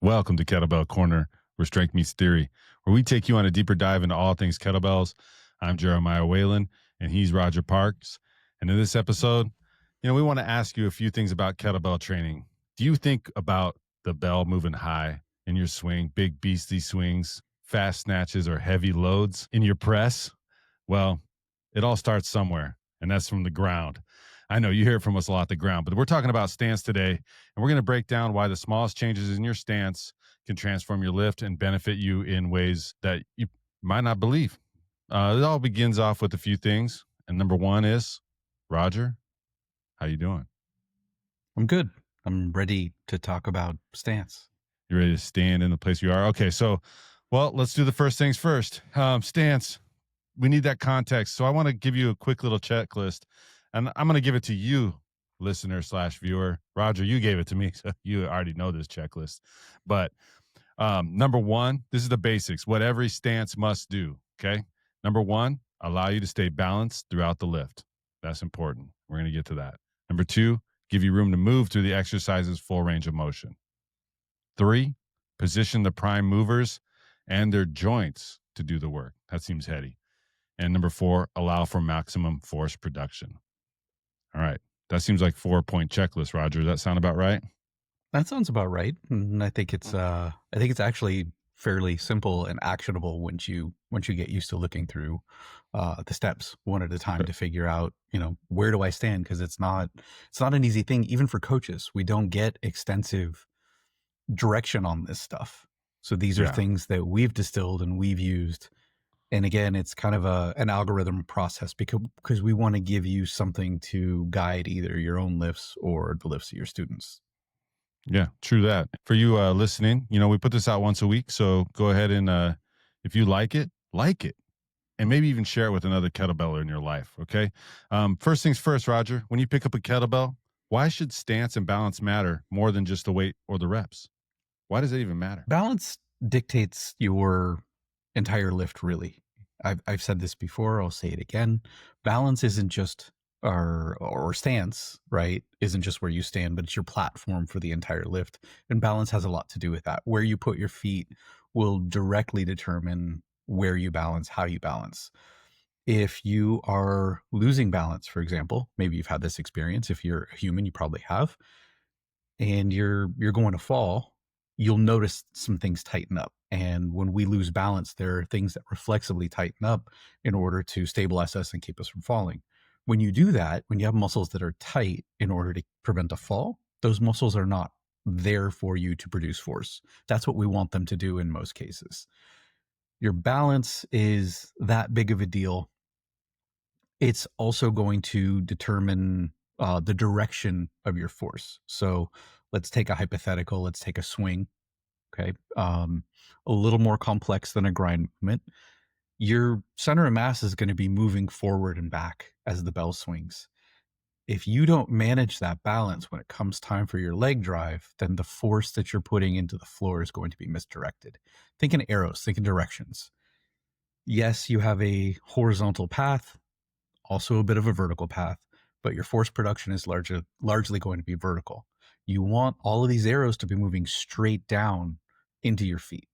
Welcome to Kettlebell Corner, where strength meets theory, where we take you on a deeper dive into all things kettlebells. I'm Jeremiah Waylon, and he's Roger Parks. And in this episode, we want to ask you a few things about kettlebell training. Do you think about the bell moving high in your swing, big beastie swings, fast snatches, or heavy loads in your press? Well, it all starts somewhere, and that's from the ground. I know you hear it from us a lot, the ground, but we're talking about stance today, and we're going to break down why the smallest changes in your stance can transform your lift and benefit you in ways that you might not believe. It all begins off with a few things, and number one is, Roger, how you doing? I'm good. I'm ready to talk about stance. You ready to stand in the place you are? Okay, so, well, let's do the first things first. Stance. We need that context. So I want to give you a quick little checklist, and I'm going to give it to you, listener / viewer. Roger, you gave it to me, so you already know this checklist. But number one, this is the basics, what every stance must do. Okay. Number one, allow you to stay balanced throughout the lift. That's important. We're going to get to that. Number two, give you room to move through the exercise's full range of motion. 3, position the prime movers and their joints to do the work. That seems heady. And number 4, allow for maximum force production. All right. That seems like 4-point checklist, Roger. Does that sound about right? That sounds about right. And I think it's actually fairly simple and actionable once you get used to looking through the steps one at a time to figure out, where do I stand? Because it's not an easy thing, even for coaches. We don't get extensive direction on this stuff. So these are things that we've distilled and we've used. And again, it's kind of an algorithm process because we want to give you something to guide either your own lifts or the lifts of your students. Yeah, true that. For you listening, we put this out once a week. So go ahead and if you like it, and maybe even share it with another kettlebeller in your life. Okay. First things first, Roger, when you pick up a kettlebell, why should stance and balance matter more than just the weight or the reps? Why does it even matter? Balance dictates your entire lift, really. I've said this before. I'll say it again. Balance isn't just or stance, right? Isn't just where you stand, but it's your platform for the entire lift. And balance has a lot to do with that. Where you put your feet will directly determine where you balance, how you balance. If you are losing balance, for example, maybe you've had this experience. If you're a human, you probably have, and you're going to fall, you'll notice some things tighten up. And when we lose balance, there are things that reflexively tighten up in order to stabilize us and keep us from falling. When you do that, when you have muscles that are tight in order to prevent a fall, those muscles are not there for you to produce force. That's what we want them to do in most cases. Your balance is that big of a deal. It's also going to determine the direction of your force. So let's take a hypothetical. Let's take a swing. Okay. A little more complex than a grind movement. Your center of mass is going to be moving forward and back as the bell swings. If you don't manage that balance when it comes time for your leg drive, then the force that you're putting into the floor is going to be misdirected. Think in arrows, think in directions. Yes, you have a horizontal path, also a bit of a vertical path, but your force production is largely going to be vertical. You want all of these arrows to be moving straight down into your feet,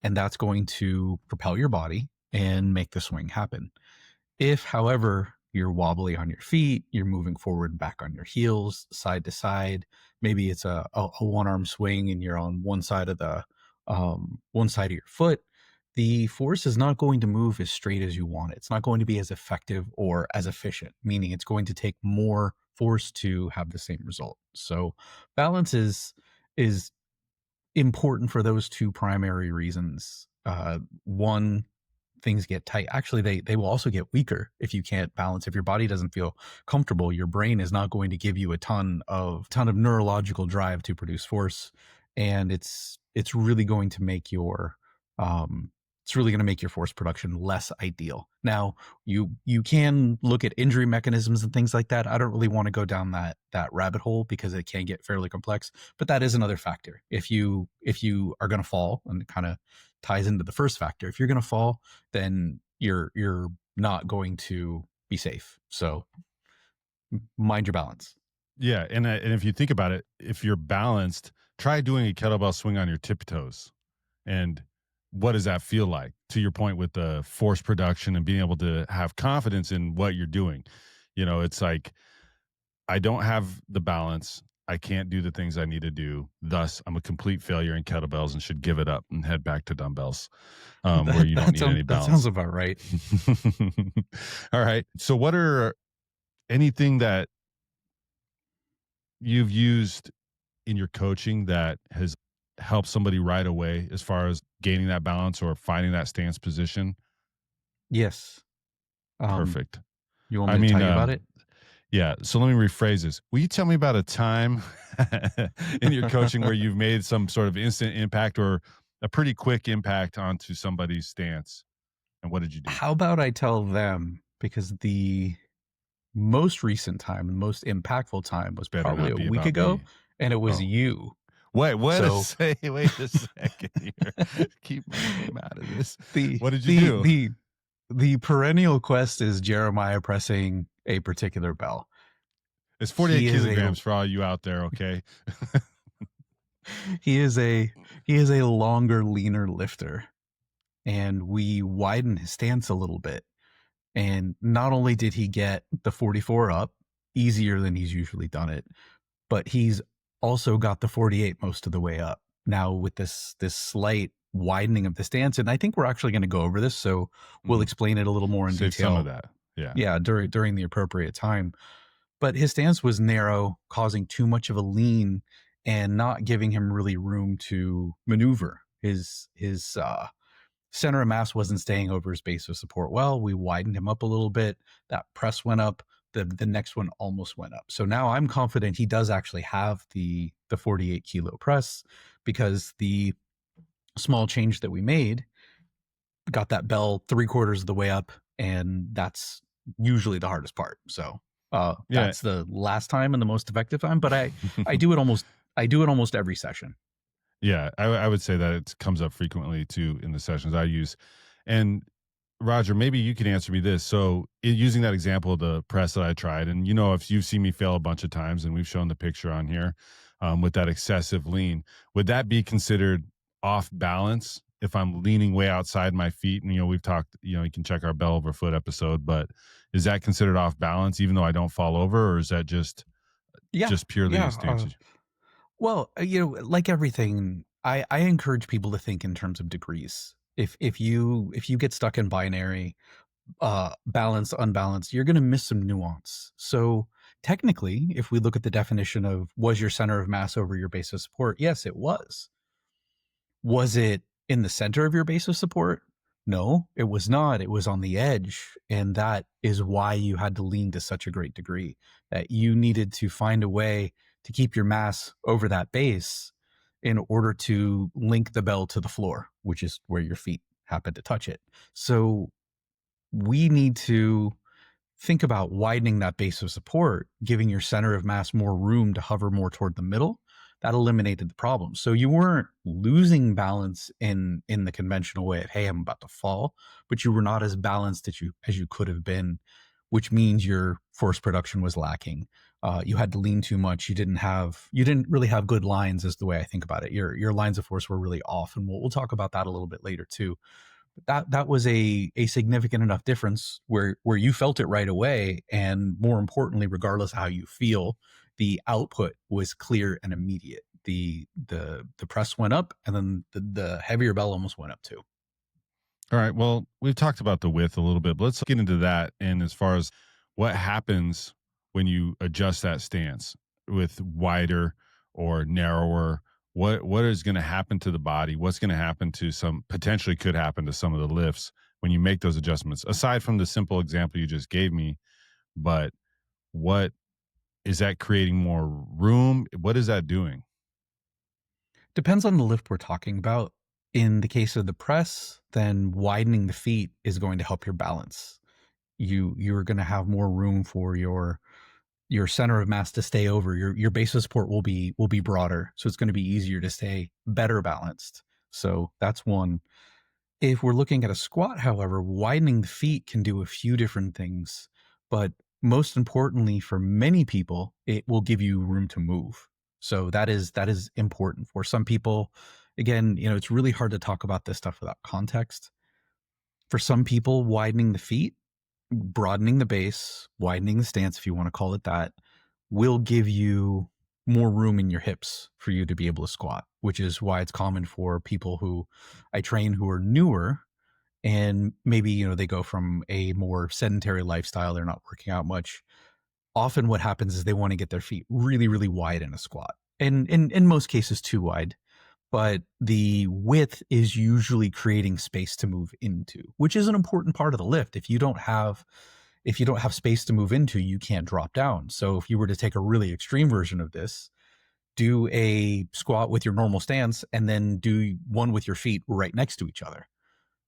and that's going to propel your body and make the swing happen. If, however, you're wobbly on your feet, you're moving forward and back on your heels, side to side, maybe it's a one-arm swing and you're on one side of your foot, the force is not going to move as straight as you want it. It's not going to be as effective or as efficient, meaning it's going to take more force to have the same result. So balance is important for those two primary reasons. One, things get tight. Actually, they will also get weaker if you can't balance. If your body doesn't feel comfortable, your brain is not going to give you a ton of neurological drive to produce force, and it's really going to make your force production less ideal. Now, you can look at injury mechanisms and things like that. I don't really want to go down that rabbit hole because it can get fairly complex, but that is another factor. If you are going to fall, and it kind of ties into the first factor, if you're going to fall, then you're not going to be safe. So mind your balance. Yeah, and if you think about it, if you're balanced, try doing a kettlebell swing on your tippy toes. And what does that feel like? To your point with the force production and being able to have confidence in what you're doing. It's like I don't have the balance. I can't do the things I need to do. Thus, I'm a complete failure in kettlebells and should give it up and head back to dumbbells, where you don't need any That sounds balance. about right. All right. So, what are anything that you've used in your coaching that has helped somebody right away as far as gaining that balance or finding that stance position? Yes. Um, Perfect. you want I me to mean, tell you about it? yeah. So let me rephrase this. Will you tell me about a time in your coaching where you've made some sort of instant impact or a pretty quick impact onto somebody's stance? And what did you do? How about I tell them? Because the most recent time, the most impactful time was Better probably not a be week about ago, me. and it was Oh, you. wait a So second. Wait a second here. Keep my name out of this. the What did you the do? the the perennial quest is Jeremiah pressing a particular bell. It's 48 He is a kilograms for all you out there. Okay. he is a he is a longer, leaner lifter, and we widen his stance a little bit. And not only did he get the 44 up easier than he's usually done it, but he's also got the 48 most of the way up. Now with this slight widening of the stance, and I think we're actually going to go over this, so we'll Mhm. explain it a little more in Save some of detail. that. Yeah. Yeah, during the appropriate time. But his stance was narrow, causing too much of a lean and not giving him really room to maneuver. His center of mass wasn't staying over his base of support well. We widened him up a little bit. That press went up. The next one almost went up. So now I'm confident he does actually have the 48 kilo press, because the small change that we made got that bell 3/4 of the way up, and that's usually the hardest part. So Yeah. that's the last time and the most effective time. But I do it almost every session. Yeah, I would say that it comes up frequently too in the sessions I use. And Roger, maybe you can answer me this. So, using that example of the press that I tried, and if you've seen me fail a bunch of times, and we've shown the picture on here with that excessive lean, would that be considered off balance if I'm leaning way outside my feet? And we've talked. You can check our bell over foot episode, but is that considered off balance, even though I don't fall over, or is that just Yeah, purely yeah. stance? Well, like everything, I encourage people to think in terms of degrees. If you get stuck in binary, balance, unbalanced, you're going to miss some nuance. So technically, if we look at the definition of was your center of mass over your base of support, yes, it was. Was it in the center of your base of support? No, it was not. It was on the edge. And that is why you had to lean to such a great degree, that you needed to find a way to keep your mass over that base in order to link the bell to the floor, which is where your feet happen to touch it. So we need to think about widening that base of support, giving your center of mass more room to hover more toward the middle. That eliminated the problem. So you weren't losing balance in the conventional way of, hey, I'm about to fall, but you were not as balanced as you could have been, which means your force production was lacking. You had to lean too much. You didn't really have good lines, is the way I think about it. Your lines of force were really off, and we'll talk about that a little bit later too. That was a significant enough difference where you felt it right away, and more importantly, regardless of how you feel, the output was clear and immediate. The press went up, and then the heavier bell almost went up too. All right. Well, we've talked about the width a little bit, but let's get into that. And as far as what happens when you adjust that stance with wider or narrower, what is going to happen to the body? What's going to happen to some potentially could happen to some of the lifts when you make those adjustments? Aside from the simple example you just gave me, but what is that creating more room? What is that doing? Depends on the lift we're talking about. In the case of the press, then widening the feet is going to help your balance. You're going to have more room for your center of mass to stay over. Your base of support will be broader, so it's going to be easier to stay better balanced. So that's one. If we're looking at a squat, however, widening the feet can do a few different things, but most importantly for many people, it will give you room to move. So that is important for some people. Again, it's really hard to talk about this stuff without context. For some people, widening the feet, broadening the base, widening the stance, if you want to call it that, will give you more room in your hips for you to be able to squat, which is why it's common for people who I train who are newer and maybe, they go from a more sedentary lifestyle, they're not working out much. Often what happens is they want to get their feet really, really wide in a squat. And in most cases too wide, but the width is usually creating space to move into, which is an important part of the lift. If you don't have space to move into, you can't drop down. So if you were to take a really extreme version of this, do a squat with your normal stance and then do one with your feet right next to each other.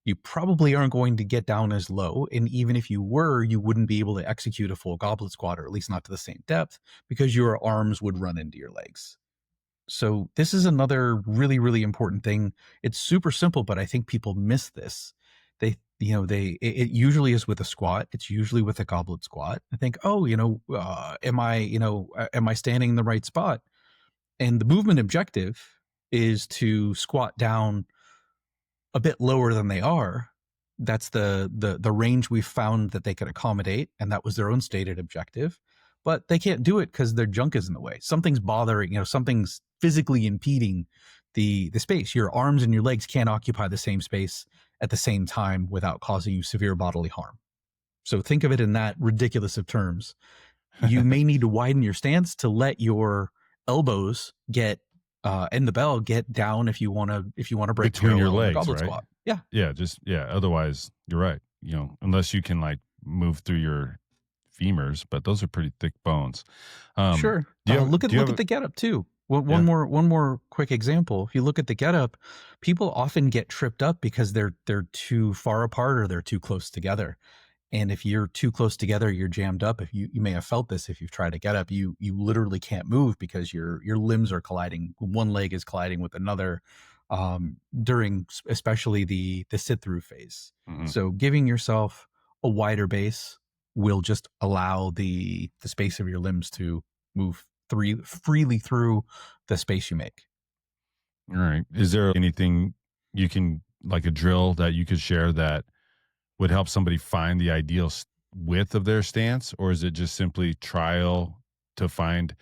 You probably aren't going to get down as low. And even if you were, you wouldn't be able to execute a full goblet squat, or at least not to the same depth, because your arms would run into your legs. So this is another really, really important thing. It's super simple, but I think people miss this. It usually is with a squat. It's usually with a goblet squat. I think, oh, am I standing in the right spot? And the movement objective is to squat down a bit lower than they are. That's the range we've found that they can accommodate, and that was their own stated objective. But they can't do it because their junk is in the way. Something's bothering, something's physically impeding the space. Your arms and your legs can't occupy the same space at the same time without causing you severe bodily harm. So think of it in that ridiculous of terms. You may need to widen your stance to let your elbows get and the bell get down if you want to break Between your parallel in a legs, goblet right? squat. Yeah, Yeah. Otherwise, you're right. Unless you can like move through your femurs, but those are pretty thick bones. sure. Do you have? Look at Do you look have? at the getup too. One, Yeah. one more quick example. If you look at the getup, people often get tripped up because they're too far apart or they're too close together. And if you're too close together, you're jammed up. If you may have felt this if you've tried to get up, you literally can't move because your limbs are colliding. One leg is colliding with another during especially the sit through phase. Mhm. So giving yourself a wider base will just allow the space of your limbs to move freely through the space you make. All right. Is there anything you can like a drill that you could share that would help somebody find the ideal width of their stance, or is it just simply trial to find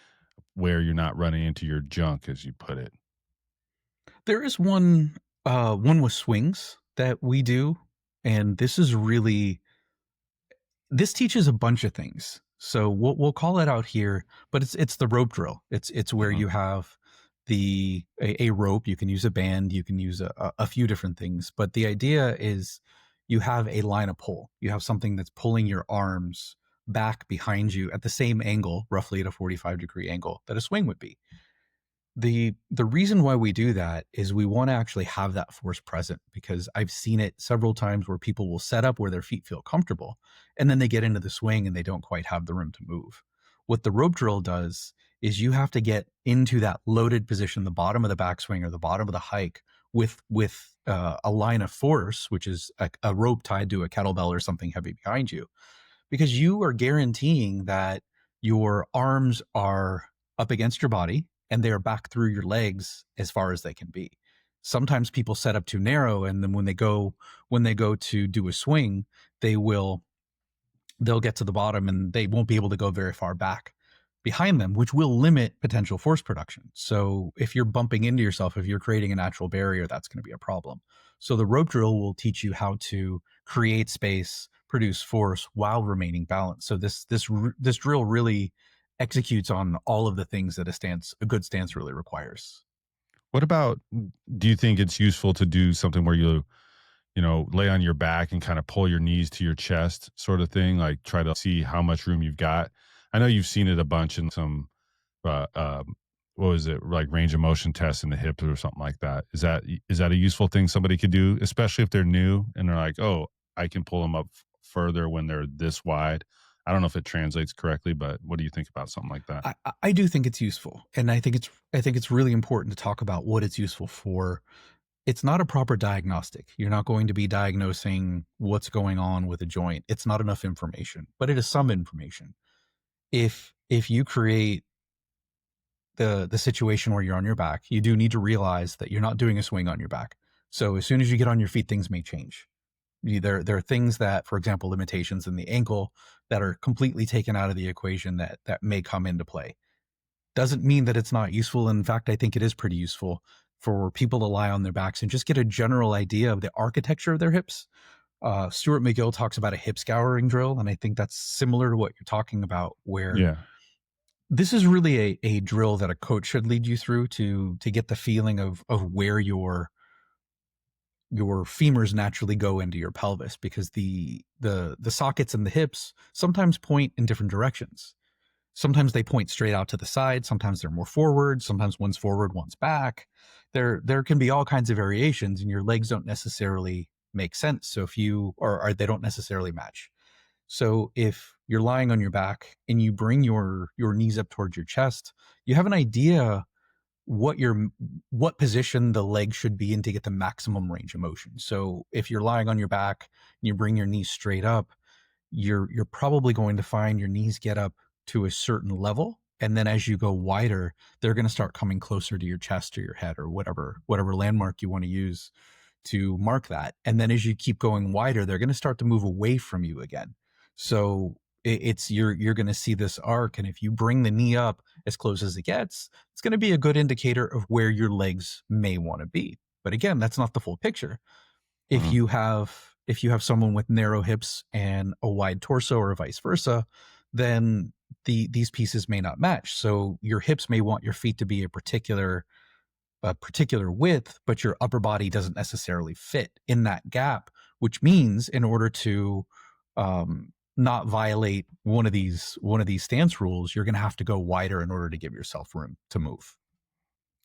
where you're not running into your junk, as you put it? There is one with swings that we do, and this teaches a bunch of things. So we'll call it out here, but it's the rope drill. It's where Mhm. you have a rope. You can use a band. You can use a few different things, but the idea is you have a line of pull. You have something that's pulling your arms back behind you at the same angle, roughly at a 45-degree angle that a swing would be. The reason why we do that is we want to actually have that force present, because I've seen it several times where people will set up where their feet feel comfortable and then they get into the swing and they don't quite have the room to move. What the rope drill does is you have to get into that loaded position, the bottom of the backswing or the bottom of the hike, with a line of force, which is a rope tied to a kettlebell or something heavy behind you, because you are guaranteeing that your arms are up against your body and they're back through your legs as far as they can be. Sometimes people set up too narrow, and then when they go to do a swing, they'll get to the bottom and they won't be able to go very far back behind them, which will limit potential force production. So if you're bumping into yourself, if you're creating a natural barrier, that's going to be a problem. So the rope drill will teach you how to create space, produce force while remaining balanced. So this drill really executes on all of the things that a good stance really requires. What about? Do you think it's useful to do something where you lay on your back and kind of pull your knees to your chest, sort of thing? Like try to see how much room you've got. I know you've seen it a bunch in some uh, um, what was it, like range of motion tests in the hips or something like that. Is that a useful thing somebody could do, especially if they're new and they're like, oh, I can pull them up further when they're this wide. I don't know if it translates correctly, but what do you think about something like that? I do think it's useful, and I think it's really important to talk about what it's useful for. It's not a proper diagnostic. You're not going to be diagnosing what's going on with a joint. It's not enough information, but it is some information. If you create the situation where you're on your back, you do need to realize that you're not doing a swing on your back. So as soon as you get on your feet, things may change. There are things that, for example, limitations in the ankle that are completely taken out of the equation that may come into play. Doesn't mean that it's not useful. In fact, I think it is pretty useful for people to lie on their backs and just get a general idea of the architecture of their hips. Stuart McGill talks about a hip scouring drill, and I think that's similar to what you're talking about, where Yeah. this is really a drill that a coach should lead you through to get the feeling of where your femurs naturally go into your pelvis, because the sockets in the hips sometimes point in different directions. Sometimes they point straight out to the side, sometimes they're more forward, sometimes one's forward, one's back. There can be all kinds of variations, and your legs don't necessarily make sense. So if you or they don't necessarily match. So if you're lying on your back and you bring your knees up towards your chest, you have an idea what position the leg should be in to get the maximum range of motion. So if you're lying on your back and you bring your knees straight up, you're probably going to find your knees get up to a certain level, and then as you go wider, they're going to start coming closer to your chest or your head or whatever landmark you want to use to mark that. And then as you keep going wider, they're going to start to move away from you again. So it's you're going to see this arc, and if you bring the knee up as close as it gets, it's going to be a good indicator of where your legs may want to be. But again, that's not the full picture. If Mhm. you have someone with narrow hips and a wide torso, or vice versa, then these pieces may not match. So your hips may want your feet to be a particular width, but your upper body doesn't necessarily fit in that gap, which means in order to not violate one of these stance rules, you're going to have to go wider in order to give yourself room to move.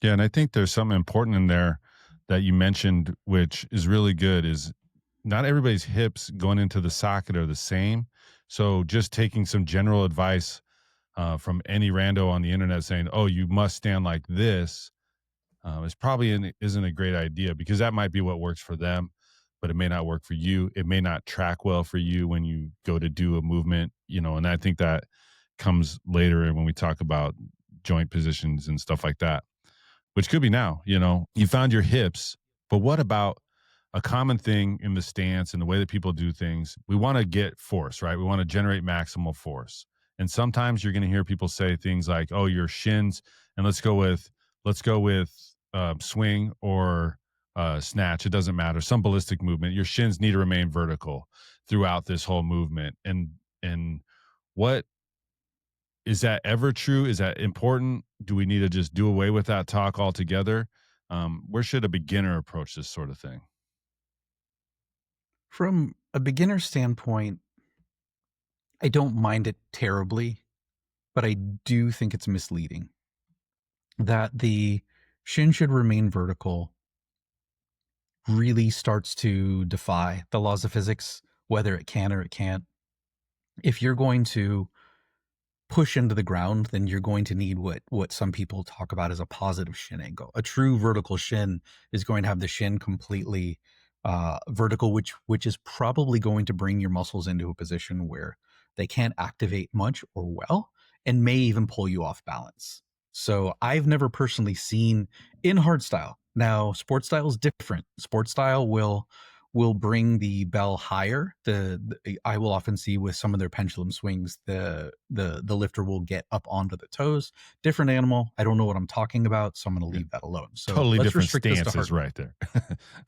Yeah, and I think there's something important in there that you mentioned, which is really good, is not everybody's hips going into the socket are the same. So just taking some general advice from any rando on the internet saying, "Oh, you must stand like this," is probably isn't a great idea, because that might be what works for them, but it may not work for you. It may not track well for you when you go to do a movement, and I think that comes later when we talk about joint positions and stuff like that, which could be now. You found your hips, but what about a common thing in the stance and the way that people do things? We want to get force, right? We want to generate maximal force. And sometimes you're going to hear people say things like, "Oh, your shins," and let's go with swing or snatch. It doesn't matter. Some ballistic movement. Your shins need to remain vertical throughout this whole movement. And what is that ever true? Is that important? Do we need to just do away with that talk altogether? Where should a beginner approach this sort of thing? From a beginner standpoint, I don't mind it terribly, but I do think it's misleading that the shin should remain vertical really starts to defy the laws of physics, whether it can or it can't. If you're going to push into the ground, then you're going to need what some people talk about as a positive shin angle. A true vertical shin is going to have the shin completely vertical, which is probably going to bring your muscles into a position where they can't activate much or well, and may even pull you off balance. So I've never personally seen in hard style. Now, sport style is different. Sport style will bring the bell higher. I will often see with some of their pendulum swings, the lifter will get up onto the toes. Different animal. I don't know what I'm talking about, so I'm going to leave that alone. So Totally let's different restrict this to stances hard. right there.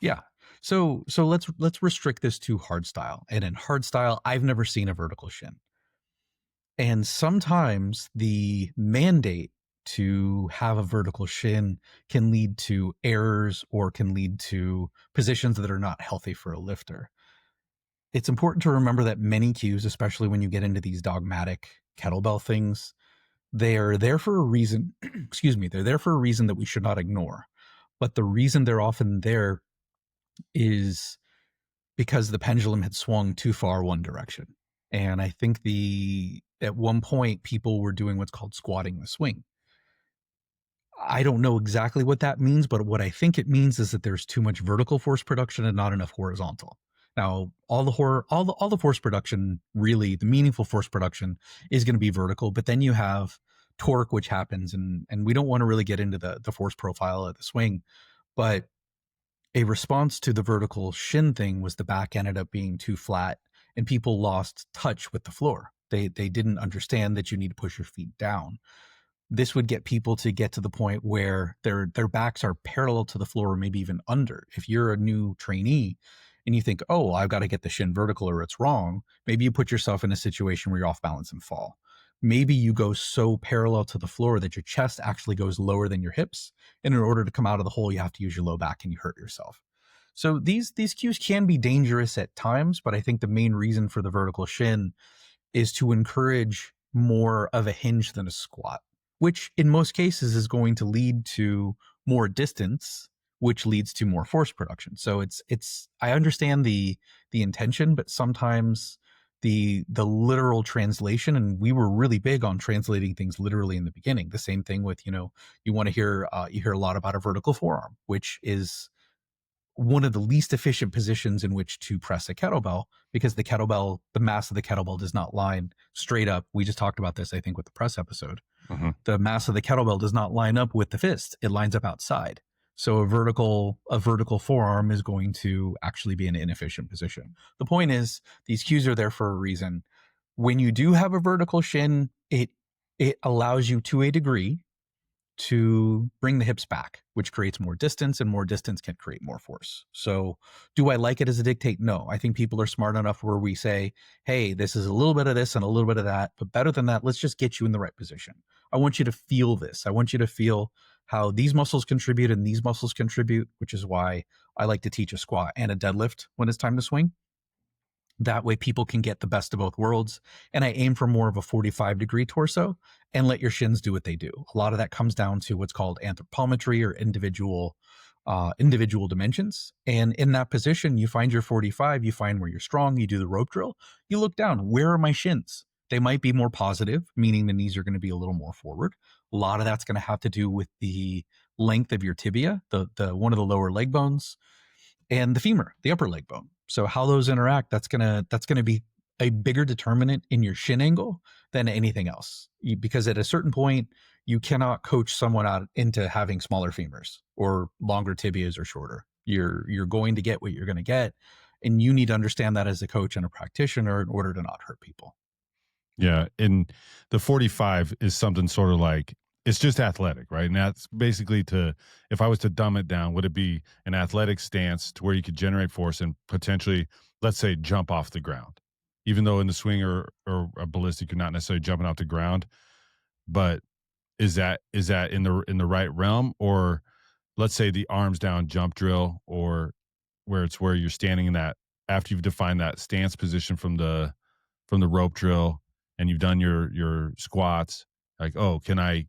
Yeah. So let's restrict this to hard style. And in hard style, I've never seen a vertical shin. And sometimes the mandate to have a vertical shin can lead to errors or can lead to positions that are not healthy for a lifter. It's important to remember that many cues, especially when you get into these dogmatic kettlebell things, they are there for a reason. Excuse me. They're there for a reason that we should not ignore. But the reason they're often there is because the pendulum had swung too far one direction. And I think at one point people were doing what's called squatting the swing. I don't know exactly what that means, but what I think it means is that there's too much vertical force production and not enough horizontal. Now, all the force production, really, the meaningful force production is going to be vertical, but then you have torque which happens, and we don't want to really get into the force profile of the swing, but a response to the vertical shin thing was the back ended up being too flat and people lost touch with the floor. They didn't understand that you need to push your feet down. This would get people to get to the point where their backs are parallel to the floor or maybe even under. If you're a new trainee and you think, oh, I've got to get the shin vertical or it's wrong, maybe you put yourself in a situation where you're off balance and fall. Maybe you go so parallel to the floor that your chest actually goes lower than your hips. And in order to come out of the hole, you have to use your low back and you hurt yourself. So these cues can be dangerous at times, but I think the main reason for the vertical shin is to encourage more of a hinge than a squat, which in most cases is going to lead to more distance, which leads to more force production. So it's I understand the intention, but sometimes the literal translation, and we were really big on translating things literally in the beginning. The same thing with, you want to hear you hear a lot about a vertical forearm, which is one of the least efficient positions in which to press a kettlebell, because the mass of the kettlebell does not line straight up. We just talked about this, I think, with the press episode. The mass of the kettlebell does not line up with the fist. It lines up outside. So a vertical forearm is going to actually be an inefficient position. The point is, these cues are there for a reason. When you do have a vertical shin, it allows you to a degree to bring the hips back, which creates more distance, and more distance can create more force. So do I like it as a dictate? No. I think people are smart enough where we say, hey, this is a little bit of this and a little bit of that, but better than that, let's just get you in the right position. I want you to feel this. I want you to feel how these muscles contribute and these muscles contribute, which is why I like to teach a squat and a deadlift when it's time to swing. That way people can get the best of both worlds. And I aim for more of a 45-degree torso and let your shins do what they do. A lot of that comes down to what's called anthropometry, or individual dimensions. And in that position, you find your 45, you find where you're strong, you do the rope drill, you look down, where are my shins? They might be more positive, meaning the knees are going to be a little more forward. A lot of that's going to have to do with the length of your tibia, the one of the lower leg bones, and the femur, the upper leg bone. So how those interact, that's gonna be a bigger determinant in your shin angle than anything else. Because at a certain point, you cannot coach someone out into having smaller femurs or longer tibias or shorter. You're going to get what you're going to get, and you need to understand that as a coach and a practitioner in order to not hurt people. Yeah, and the 45 is something sort of like, it's just athletic, right? And that's basically, if I was to dumb it down, would it be an athletic stance to where you could generate force and potentially, let's say, jump off the ground? Even though in the swing or a ballistic, you're not necessarily jumping off the ground, but is that in the right realm? Or let's say the arms down jump drill, or where you're standing in that, after you've defined that stance position from the rope drill and you've done your squats, like, oh, can I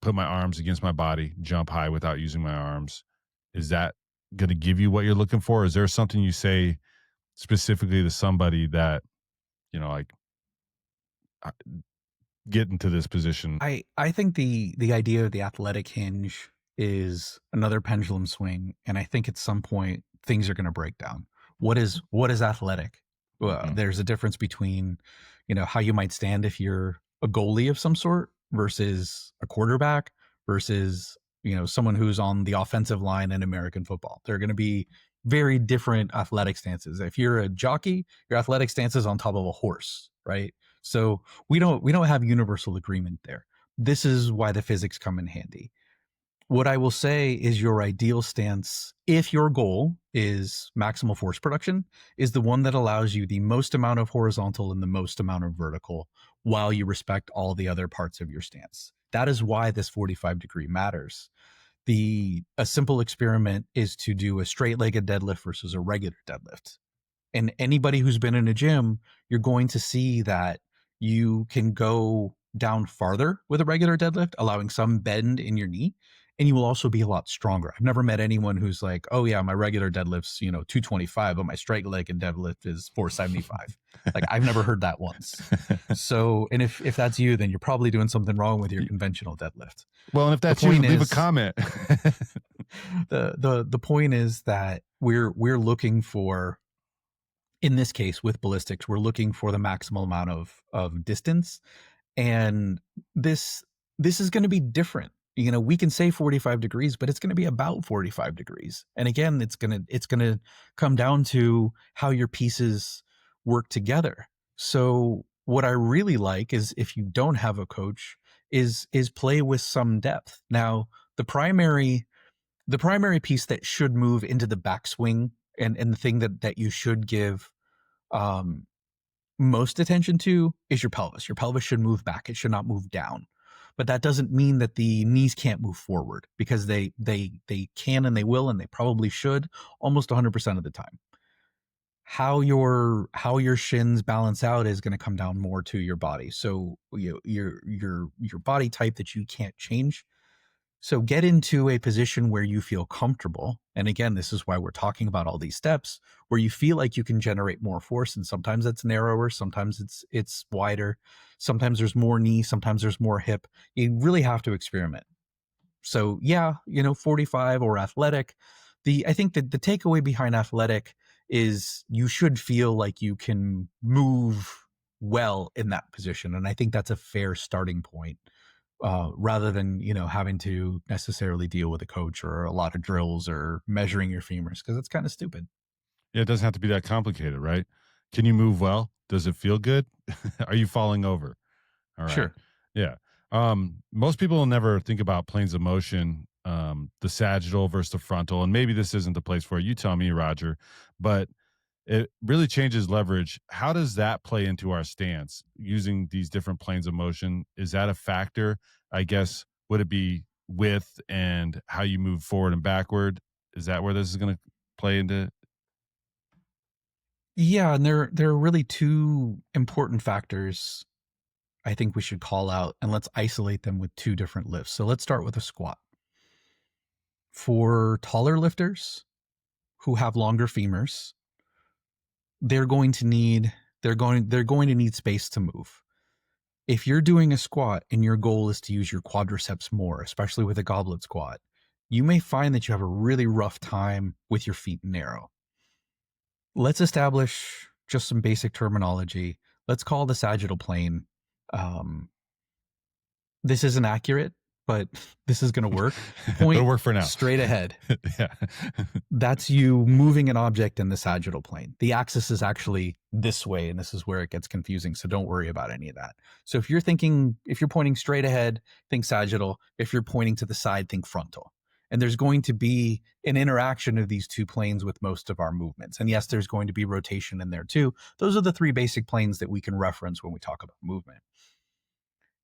put my arms against my body, jump high without using my arms? Is that going to give you what you're looking for? Is there something you say specifically to somebody that, like, get into this position? I think the idea of the athletic hinge is another pendulum swing, and I think at some point things are going to break down. What is athletic? Well, there's a difference between, how you might stand if you're a goalie of some sort versus a quarterback versus, someone who's on the offensive line in American football. They're going to be very different athletic stances. If you're a jockey, your athletic stance is on top of a horse, right? So we don't have universal agreement there. This is why the physics come in handy. What I will say is your ideal stance, if your goal is maximal force production, is the one that allows you the most amount of horizontal and the most amount of vertical while you respect all the other parts of your stance. That is why this 45-degree matters. A simple experiment is to do a straight-legged deadlift versus a regular deadlift. And anybody who's been in a gym, you're going to see that you can go down farther with a regular deadlift, allowing some bend in your knee, and you will also be a lot stronger. I've never met anyone who's like, oh yeah, my regular deadlift's 225, but my straight leg and deadlift is 475. Like, I've never heard that once. So, and if that's you, then you're probably doing something wrong with your conventional deadlift. Well, and if that's you, leave a comment. The point is that we're looking for, in this case with ballistics, we're looking for the maximal amount of distance. And this this is going to be different. You know, we can say 45 degrees, but it's going to be about 45 degrees. And again, it's going to come down to how your pieces work together. So what I really like is, if you don't have a coach, is play with some depth. Now, the primary the primary piece that should move into the backswing, and the thing that you should give um most attention to, is your pelvis. Your pelvis should move back. It should not move down. But that doesn't mean that the knees can't move forward, because they can, and they will, and they probably should, almost 100% of the time. How your shins balance out is going to come down more to your body. So your body type that you can't change. So get into a position where you feel comfortable. And again, this is why we're talking about all these steps, where you feel like you can generate more force. And sometimes it's narrower, sometimes it's wider, sometimes there's more knee, sometimes there's more hip. You really have to experiment. So yeah, 45 or athletic. I think that the takeaway behind athletic is you should feel like you can move well in that position. And I think that's a fair starting point, rather than having to necessarily deal with a coach or a lot of drills or measuring your femurs, because it's kind of stupid. Yeah, it doesn't have to be that complicated, right? Can you move well? Does it feel good? Are you falling over? All right. Sure. Yeah. Most people will never think about planes of motion, the sagittal versus the frontal, and maybe this isn't the place for it. You tell me, Roger, but it really changes leverage. How does that play into our stance using these different planes of motion? Is that a factor? I guess, would it be width and how you move forward and backward? Is that where this is going to play into? Yeah, and there are really two important factors I think we should call out, and let's isolate them with two different lifts. So let's start with a squat. For taller lifters who have longer femurs, they're going to need they're going to need space to move. If you're doing a squat and your goal is to use your quadriceps more, especially with a goblet squat, you may find that you have a really rough time with your feet narrow. Let's establish just some basic terminology. Let's call the sagittal plane. Um, this isn't accurate, but this is going to work. It'll Point work for now. straight ahead. Yeah. That's you moving an object in the sagittal plane. The axis is actually this way, and this is where it gets confusing. So don't worry about any of that. So if you're pointing straight ahead, think sagittal. If you're pointing to the side, think frontal. And there's going to be an interaction of these two planes with most of our movements. And yes, there's going to be rotation in there too. Those are the three basic planes that we can reference when we talk about movement.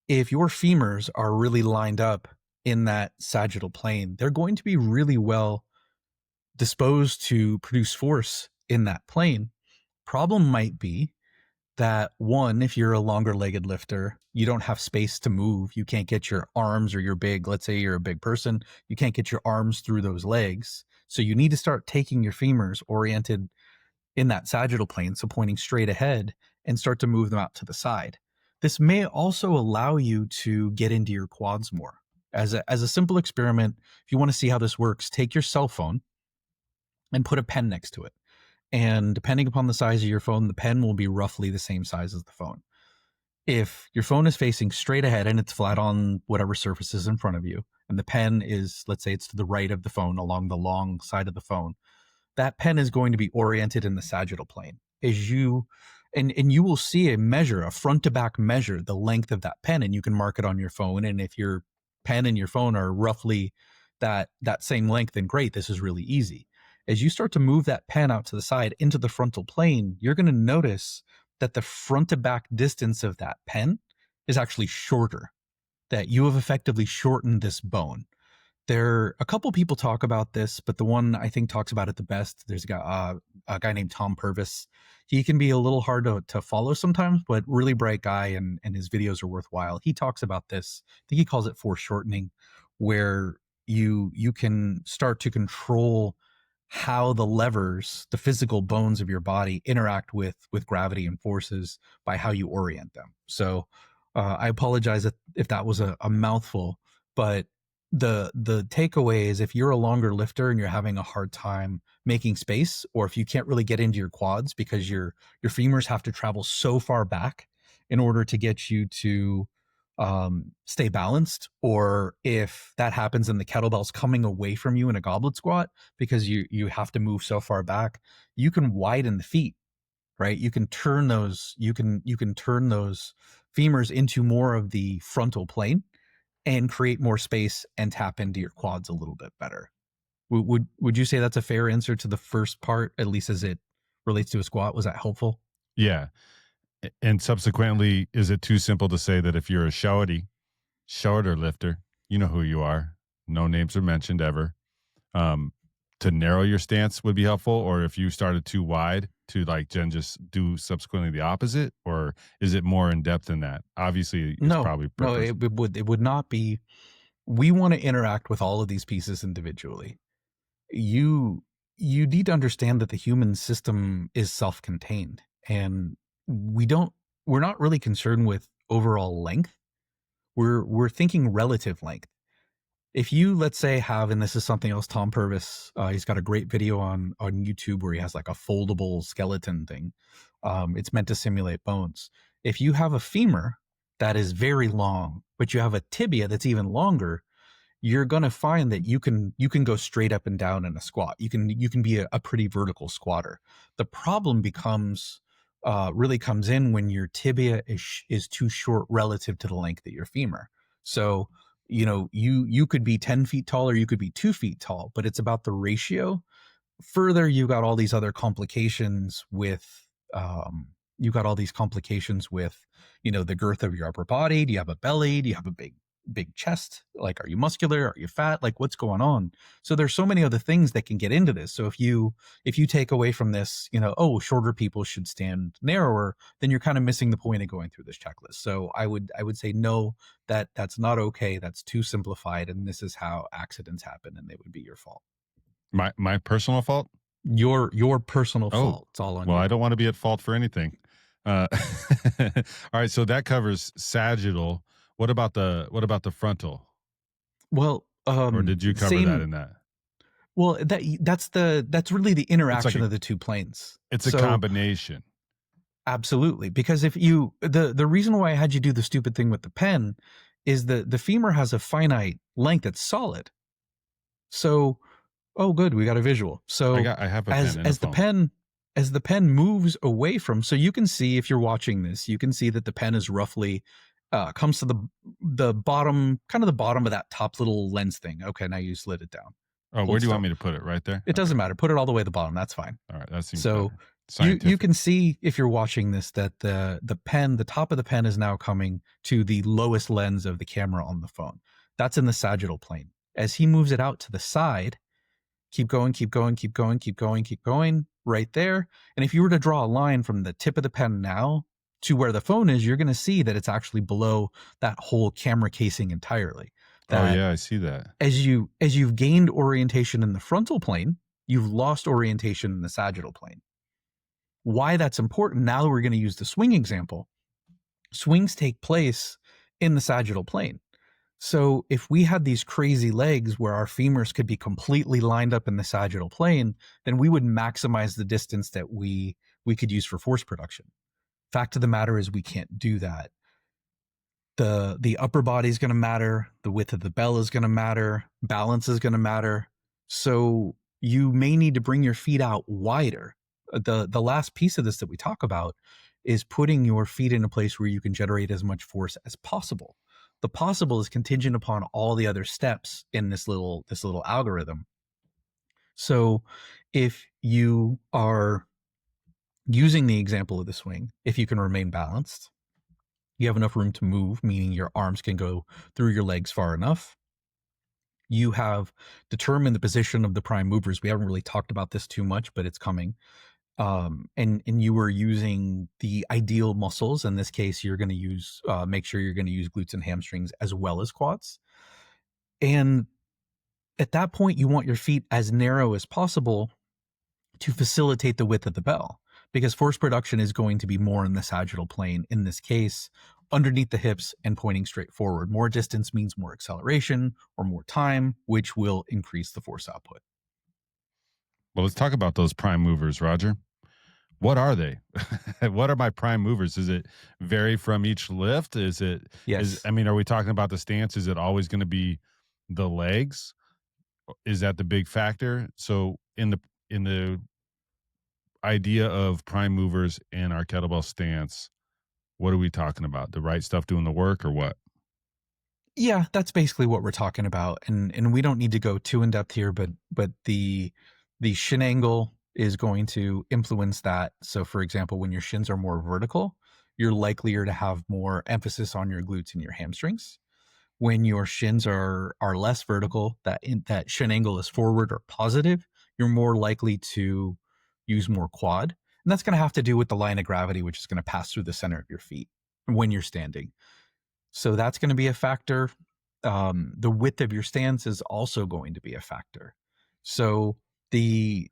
If your femurs are really lined up in that sagittal plane, they're going to be really well disposed to produce force in that plane. Problem might be that, one, if you're a longer legged lifter, you don't have space to move. You can't get your arms, or let's say you're a big person, you can't get your arms through those legs. So you need to start taking your femurs oriented in that sagittal plane, so pointing straight ahead, and start to move them out to the side. This may also allow you to get into your quads more. As a simple experiment, if you want to see how this works, take your cell phone and put a pen next to it. And depending upon the size of your phone, the pen will be roughly the same size as the phone. If your phone is facing straight ahead and it's flat on whatever surface is in front of you, and the pen is, let's say it's to the right of the phone along the long side of the phone, that pen is going to be oriented in the sagittal plane. And you will see a front to back measure, the length of that pen, and you can mark it on your phone. And if your pen and your phone are roughly that same length, then great, this is really easy. As you start to move that pen out to the side into the frontal plane, you're going to notice that the front to back distance of that pen is actually shorter, that you have effectively shortened this bone. A couple people talk about this, but the one I think talks about it the best, there's a guy named Tom Purvis. He can be a little hard to follow sometimes, but really bright guy, and his videos are worthwhile. He talks about this. I think he calls it foreshortening, where you can start to control how the levers, the physical bones of your body, interact with gravity and forces by how you orient them. So I apologize if that was a mouthful, but the takeaway is, if you're a longer lifter and you're having a hard time making space, or if you can't really get into your quads because your femurs have to travel so far back in order to get you to stay balanced, or if that happens and the kettlebell's coming away from you in a goblet squat because you have to move so far back, you can widen the feet, right? You can turn those femurs into more of the frontal plane and create more space and tap into your quads a little bit better. Would you say that's a fair answer to the first part, at least as it relates to a squat? Was that helpful? Yeah. And subsequently, is it too simple to say that if you're a shorter lifter, you know who you are, no names are mentioned ever, um, to narrow your stance would be helpful? Or if you started too wide, to like then just do subsequently the opposite? Or is it more in depth than that? Obviously, it's No, probably no, purpose. it would not be. We want to interact with all of these pieces individually. You you need to understand that the human system is self-contained, and we don't we're not really concerned with overall length. We're thinking relative length. If you, let's say, have, and this is something else, Tom Purvis, he's got a great video on YouTube where he has like a foldable skeleton thing. It's meant to simulate bones. If you have a femur that is very long, but you have a tibia that's even longer, you're going to find that you can go straight up and down in a squat. You can be a pretty vertical squatter. The problem becomes really comes in when your tibia is too short relative to the length of your femur. So you could be 10 feet tall or you could be 2 feet tall, but it's about the ratio. Further, you got all these other complications with you got all these complications with the girth of your upper body. Do you have a belly? Do you have a big chest? Like, are you muscular? Are you fat? Like, what's going on? So there's so many other things that can get into this. So if you take away from this, oh, shorter people should stand narrower, then you're kind of missing the point of going through this checklist. So I would say no, that's not okay. That's too simplified, and this is how accidents happen, and they would be your fault. My personal fault? Your personal Oh, fault. It's all on well, I you. don't want to be at fault for anything. Uh, all right, so that covers sagittal. What about the frontal? Well, Or did you cover that same. in that? Well, that's really the It's like interaction of the two planes. it's a So combination. absolutely, because if the reason why I had you do the stupid thing with the pen is the femur has a finite length that's solid. So, oh, good, we got a visual. So I have a as pen and a as the phone. pen as the pen moves away from, so you can see, if you're watching this, you can see that the pen is roughly comes to the bottom, kind of the bottom of that top little lens thing. Okay, now you slid it down. Oh, where Hold do you want still. me to put it? Right there? It Okay. doesn't matter. Put it all the way at the bottom. That's fine. All right, that seems So better. you Scientific. can see, if you're watching this, that the top of the pen is now coming to the lowest lens of the camera on the phone. That's in the sagittal plane. As he moves it out to the side, keep going, keep going, keep going, keep going, keep going, right there. And if you were to draw a line from the tip of the pen now to where the phone is, you're going to see that it's actually below that whole camera casing entirely. Oh That yeah, I see that. as you've gained orientation in the frontal plane, you've lost orientation in the sagittal plane. Why that's important, now we're going to use the swing example. Swings take place in the sagittal plane. So if we had these crazy legs where our femurs could be completely lined up in the sagittal plane, then we would maximize the distance that we could use for force production. Fact of the matter is, we can't do that. The upper body is going to matter, the width of the bell is going to matter, balance is going to matter. So you may need to bring your feet out wider. The last piece of this that we talk about is putting your feet in a place where you can generate as much force as possible. The possible is contingent upon all the other steps in this little algorithm. So if you are using the example of the swing, if you can remain balanced, you have enough room to move, meaning your arms can go through your legs far enough. You have determined the position of the prime movers. We haven't really talked about this too much, but it's coming. And you were using the ideal muscles. In this case, you're going to use make sure you're going to use glutes and hamstrings as well as quads. And at that point, you want your feet as narrow as possible to facilitate the width of the bell, because force production is going to be more in the sagittal plane, in this case, underneath the hips and pointing straight forward. More distance means more acceleration or more time, which will increase the force output. Well, let's talk about those prime movers, Roger. what are they? What are my prime movers? Is it vary from each lift? Yes. I mean, are we talking about the stance? Is it always going to be the legs? Is that the big factor? So in the idea of prime movers in our kettlebell stance, what are we talking about? The right stuff doing the work or what? Yeah, that's basically what we're talking about, and we don't need to go too in depth here, but the shin angle is going to influence that. So, for example, when your shins are more vertical, you're likelier to have more emphasis on your glutes and your hamstrings. When your shins are less vertical, that shin angle is forward or positive, you're more likely to use more quad, and that's going to have to do with the line of gravity, which is going to pass through the center of your feet when you're standing. So that's going to be a factor. The width of your stance is also going to be a factor. So the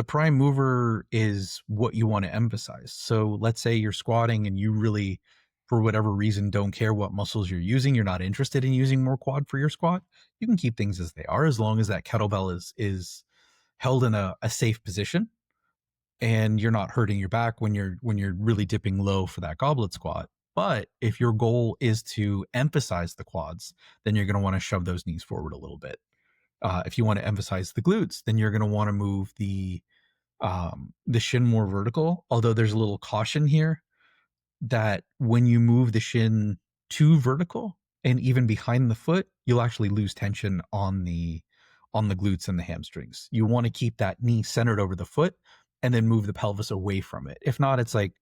prime mover is what you want to emphasize. So let's say you're squatting and you really, for whatever reason, don't care what muscles you're using. You're not interested in using more quad for your squat. You can keep things as they are as long as that kettlebell is held in a safe position and you're not hurting your back when you're really dipping low for that goblet squat. But if your goal is to emphasize the quads, then you're going to want to shove those knees forward a little bit. If you want to emphasize the glutes, then you're going to want to move the shin more vertical. Although there's a little caution here that when you move the shin too vertical and even behind the foot, you'll actually lose tension on the glutes and the hamstrings. You want to keep that knee centered over the foot and then move the pelvis away from it. If not, it's like,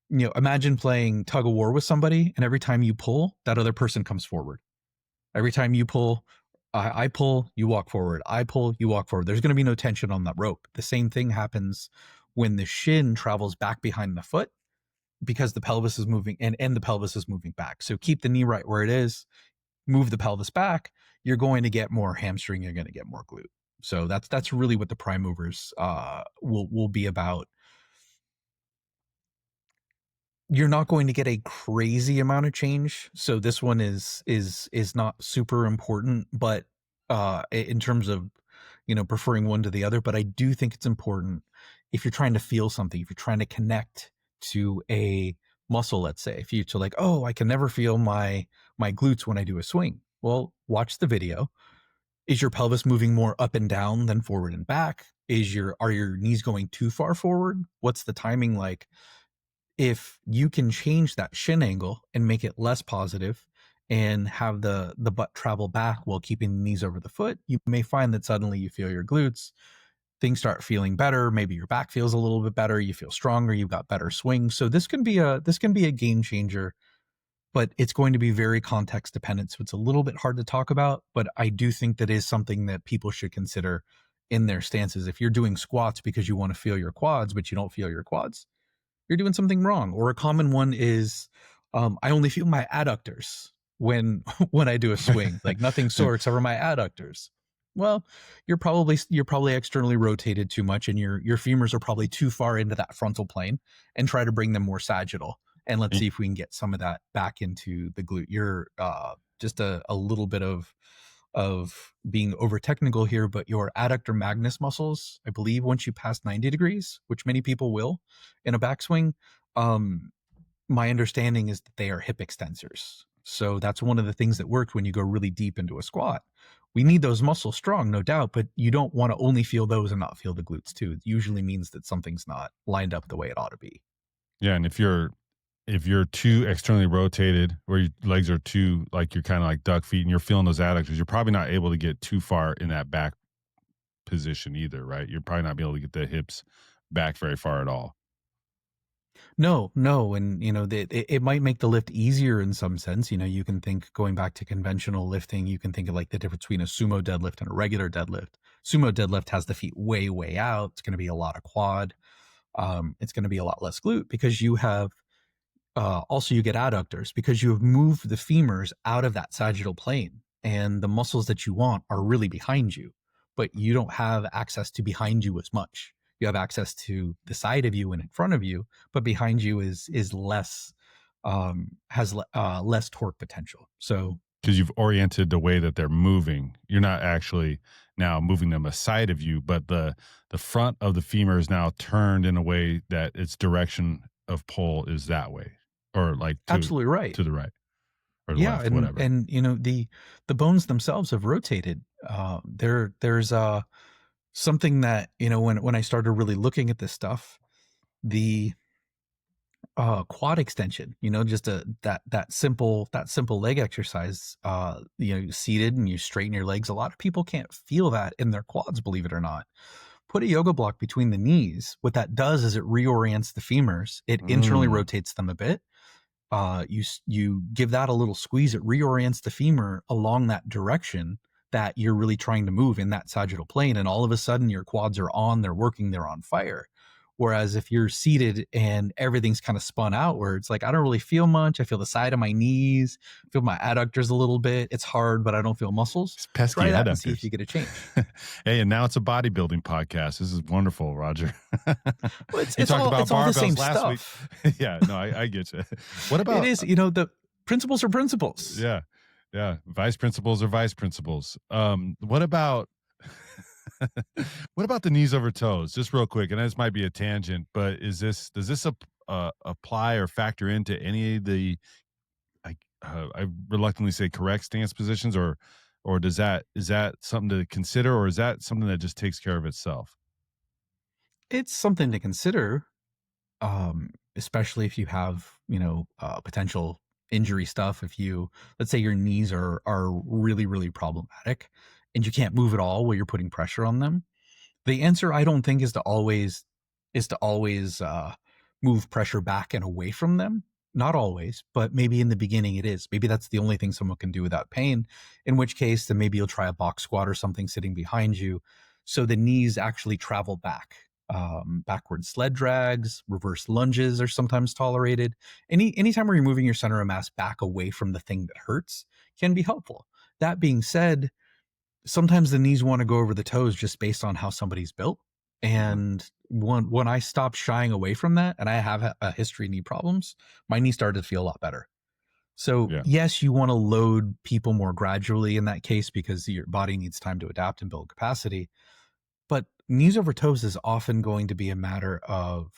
imagine playing tug of war with somebody and every time you pull, that other person comes forward. Every time you pull, I pull, you walk forward. I pull, you walk forward. There's going to be no tension on that rope. The same thing happens when the shin travels back behind the foot because the pelvis is moving and the pelvis is moving back. So keep the knee right where it is, move the pelvis back, you're going to get more hamstring, you're going to get more glute. So that's really what the prime movers will be about. You're not going to get a crazy amount of change, so this one is not super important, but in terms of preferring one to the other, but I do think it's important if you're trying to feel something, if you're trying to connect to a muscle, let's say, if you to like, oh, I can never feel my glutes when I do a swing. Well, watch the video. Is your pelvis moving more up and down than forward and back? Are your knees going too far forward? What's the timing like? If you can change that shin angle and make it less positive and have the butt travel back while keeping the knees over the foot, you may find that suddenly you feel your glutes, things start feeling better, maybe your back feels a little bit better, you feel stronger, you've got better swing. So this can be a game changer, but it's going to be very context dependent. So it's a little bit hard to talk about, but I do think that is something that people should consider in their stances. If you're doing squats because you want to feel your quads, but you don't feel your quads, you're doing something wrong. Or a common one is, I only feel my adductors when when I do a swing, like nothing sore except for my adductors. Well, you're probably externally rotated too much, and your femurs are probably too far into that frontal plane. And try to bring them more sagittal. And let's see if we can get some of that back into the glute. You're just a little bit of being over technical here, but your adductor magnus muscles, I believe, once you pass 90 degrees, which many people will in a backswing, my understanding is that they are hip extensors. So that's one of the things that works when you go really deep into a squat. We need those muscles strong, no doubt, but you don't want to only feel those and not feel the glutes too. It usually means that something's not lined up the way it ought to be. Yeah, and if you're too externally rotated, or your legs are too like you're kind of like duck feet, and you're feeling those adductors, you're probably not able to get too far in that back position either, right? You're probably not be able to get the hips back very far at all. No, no, and it might make the lift easier in some sense. You can think going back to conventional lifting, you can think of like the difference between a sumo deadlift and a regular deadlift. Sumo deadlift has the feet way, way out. It's going to be a lot of quad. It's going to be a lot less glute because you have also you get adductors because you have moved the femurs out of that sagittal plane and the muscles that you want are really behind you, but you don't have access to behind you as much. You have access to the side of you and in front of you, but behind you is less has less torque potential. So because you've oriented the way that they're moving. You're not actually now moving them aside of you, but the front of the femur is now turned in a way that its direction of pull is that way, or like Absolutely right. to the right or the Yeah, left, whatever. and the bones themselves have rotated. There's something that when I started really looking at this stuff, the quad extension, just that simple leg exercise, seated and you straighten your legs. A lot of people can't feel that in their quads, believe it or not. Put a yoga block between the knees. What that does is it reorients the femurs. It internally Mm, rotates them a bit. You give that a little squeeze. It reorients the femur along that direction that you're really trying to move in that sagittal plane, and all of a sudden your quads are on. They're working. They're on fire. Whereas if you're seated and everything's kind of spun outwards, like I don't really feel much. I feel the side of my knees, feel my adductors a little bit. It's hard, but I don't feel muscles. it's pesky Try that and see if adductors. you get a change. Hey, and now it's a bodybuilding podcast. This is wonderful, Roger. Well, it's You it's talked all about it's all the same barbells last week. stuff. Yeah, no, I get you. What It about is, the principles are principles. yeah, yeah, vice principals or vice principals. What about what about the knees over toes? Just real quick, and this might be a tangent, but does this apply or factor into any of the I reluctantly say correct stance positions, or is that something to consider, or is that something that just takes care of itself? It's something to consider, especially if you have, potential injury stuff. If you, let's say your knees are really, really problematic and you can't move at all while you're putting pressure on them. The answer, I don't think, is to always move pressure back and away from them. Not always, but maybe in the beginning it is. Maybe that's the only thing someone can do without pain. In which case, then maybe you'll try a box squat or something sitting behind you, so the knees actually travel back. Backward sled drags, reverse lunges are sometimes tolerated. Anytime where you're moving your center of mass back away from the thing that hurts can be helpful. That being said, sometimes the knees want to go over the toes just based on how somebody's built. Mhm. And when I stopped shying away from that, and I have a history of knee problems, my knee started to feel a lot better. So Yeah, yes, you want to load people more gradually in that case because your body needs time to adapt and build capacity. But knees over toes is often going to be a matter of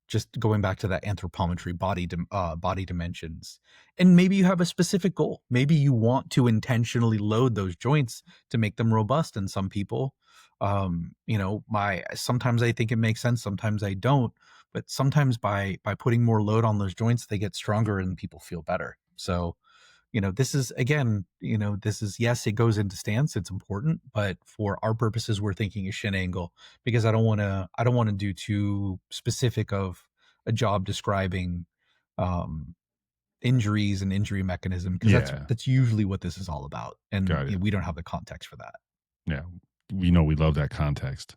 just going back to that anthropometry body dimensions. And maybe you have a specific goal. Maybe you want to intentionally load those joints to make them robust. And some people, my sometimes I think it makes sense, sometimes I don't. But sometimes by putting more load on those joints, they get stronger and people feel better. So this is, again, yes, it goes into stance, it's important, but for our purposes we're thinking a shin angle, because I don't want to do too specific of a job describing um injuries and injury mechanism, because that's yeah, that's usually what this is all about, and got it. we don't have the context for that. Yeah, we know we love that context.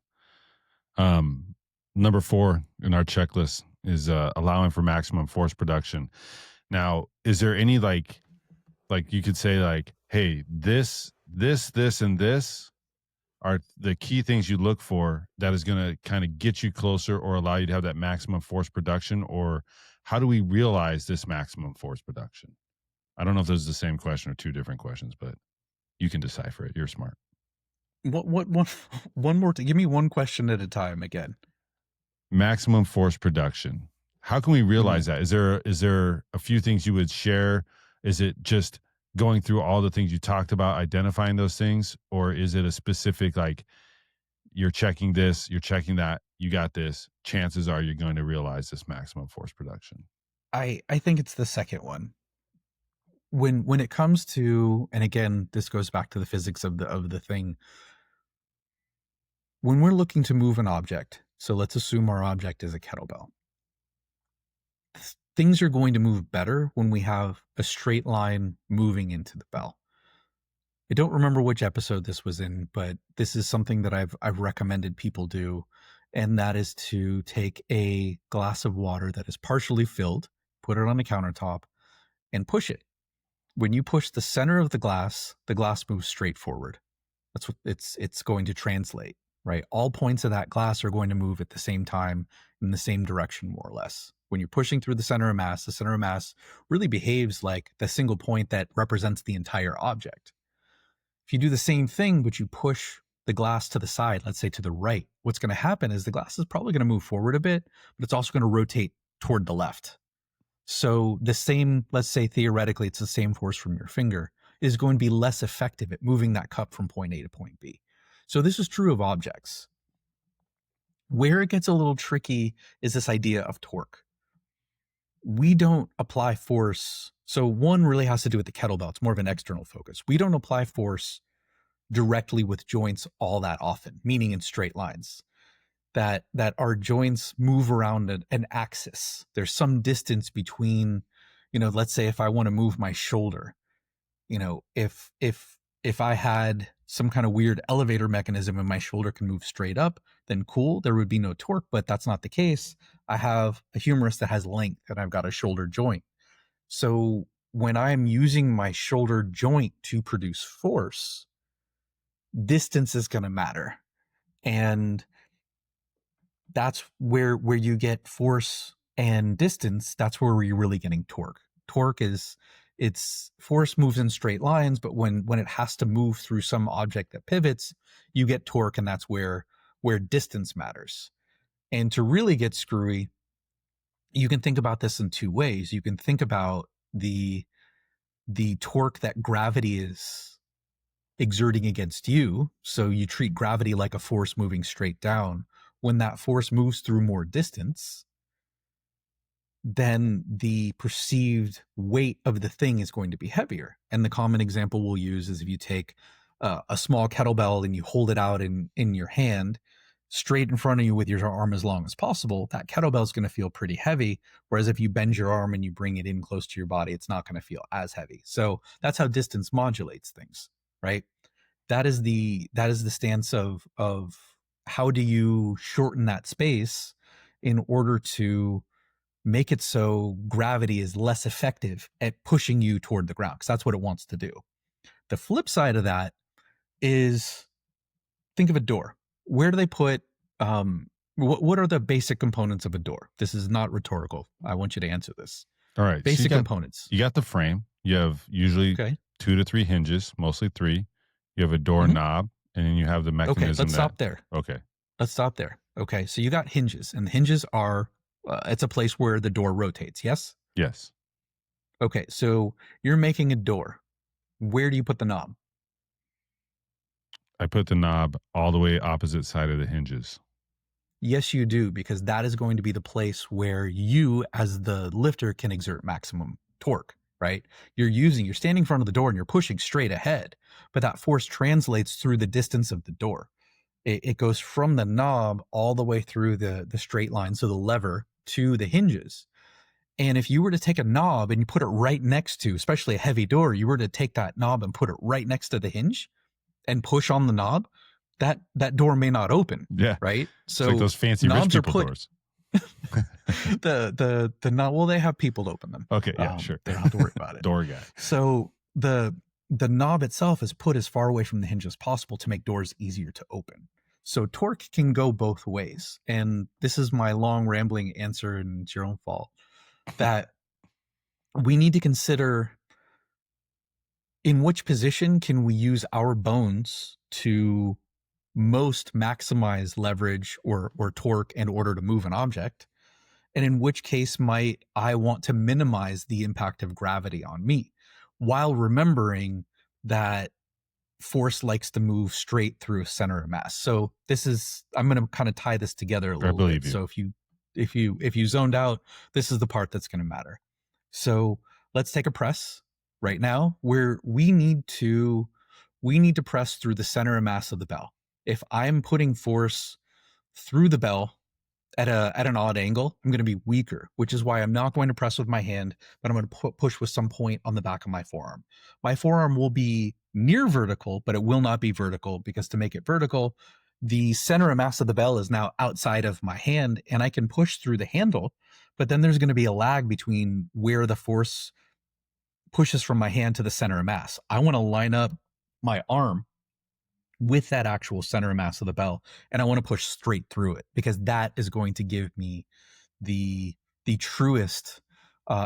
Um, Number 4 in our checklist is allowing for maximum force production. Now, is there any like you could say like, hey, this, and this are the key things you look for that is going to kind of get you closer or allow you to have that maximum force production? Or how do we realize this maximum force production? I don't know if this is the same question or two different questions, but you can decipher it. You're smart. What one one more give me one question at a time again. Maximum force production. How can we realize that? Is there a few things you would share? Is it just going through all the things you talked about, identifying those things, or is it a specific like you're checking this, you're checking that, you got this? Chances are you're going to realize this maximum force production. I think it's the second one. When it comes to, and again, this goes back to the physics of the thing. When we're looking to move an object, so let's assume our object is a kettlebell, things are going to move better when we have a straight line moving into the bell. I don't remember which episode this was in, but this is something that I've recommended people do, and that is to take a glass of water that is partially filled, put it on a countertop, and push it. When you push the center of the glass moves straight forward. That's what it's going to translate, right? All points of that glass are going to move at the same time in the same direction, more or less, When you're pushing through the center of mass really behaves like the single point that represents the entire object. If you do the same thing, but you push the glass to the side, let's say to the right, what's going to happen is the glass is probably going to move forward a bit, but it's also going to rotate toward the left. So the same, let's say theoretically, it's the same force from your finger, is going to be less effective at moving that cup from point A to point B. So this is true of objects. Where it gets a little tricky is this idea of torque. We don't apply force. So one really has to do with the kettlebell. It's more of an external focus. We don't apply force directly with joints all that often, meaning in straight lines. That our joints move around an axis. There's some distance between, let's say if I want to move my shoulder, if I had some kind of weird elevator mechanism and my shoulder can move straight up, then cool, there would be no torque, but that's not the case. I have a humerus that has length and I've got a shoulder joint. So when I'm using my shoulder joint to produce force, distance is going to matter. And that's where you get force and distance. That's where you're really getting torque. Torque is, it's force moves in straight lines, but when it has to move through some object that pivots, you get torque, and that's where distance matters. And to really get screwy, you can think about this in two ways. You can think about the torque that gravity is exerting against you. So you treat gravity like a force moving straight down. When that force moves through more distance, then the perceived weight of the thing is going to be heavier. And the common example we'll use is if you take a small kettlebell and you hold it out in your hand straight in front of you with your arm as long as possible, that kettlebell is going to feel pretty heavy. Whereas if you bend your arm and you bring it in close to your body, it's not going to feel as heavy. So that's how distance modulates things, right? That is the stance of how do you shorten that space in order to make it so gravity is less effective at pushing you toward the ground, because that's what it wants to do. The flip side of that is, think of a door. Where do they put what are the basic components of a door? This is not rhetorical. I want you to answer this. All right. Basic components. You got the frame. You have usually 2 to 3 hinges, mostly 3. You have a door knob, and then you have the mechanism. Okay, let's stop there. Okay. Let's stop there. Okay, so you got hinges, and the hinges are, it's a place where the door rotates, yes? Yes. Okay, so you're making a door. Where do you put the knob? I put the knob all the way opposite side of the hinges. Yes, you do, because that is going to be the place where you, as the lifter, can exert maximum torque, right? You're standing in front of the door and you're pushing straight ahead, but that force translates through the distance of the door. It goes from the knob all the way through the straight line, so the lever, to the hinges. And if you were to take a knob and you put it right next to, especially a heavy door, you were to take that knob and put it right next to the hinge and push on the knob, that door may not open. Yeah. Right. So it's like those fancy rich people doors. the knob, well, they have people open them. Okay. Yeah, sure. They don't have to worry about it. Door guy. So the knob itself is put as far away from the hinge as possible to make doors easier to open. So torque can go both ways. And this is my long rambling answer, and it's your own fault, that we need to consider in which position can we use our bones to most maximize leverage or torque in order to move an object, and in which case might I want to minimize the impact of gravity on me, while remembering that force likes to move straight through a center of mass. So this is, I'm going to kind of tie this together a little bit. So if you zoned out, this is the part that's going to matter. So let's take a press right now where we need to press through the center of mass of the bell. If I'm putting force through the bell at an odd angle, I'm going to be weaker, which is why I'm not going to press with my hand, but I'm going to push with some point on the back of my forearm. My forearm will be near vertical, but it will not be vertical, because to make it vertical, the center of mass of the bell is now outside of my hand, and I can push through the handle, but then there's going to be a lag between where the force pushes from my hand to the center of mass. I want to line up my arm with that actual center of mass of the bell, and I want to push straight through it, because that is going to give me the the truest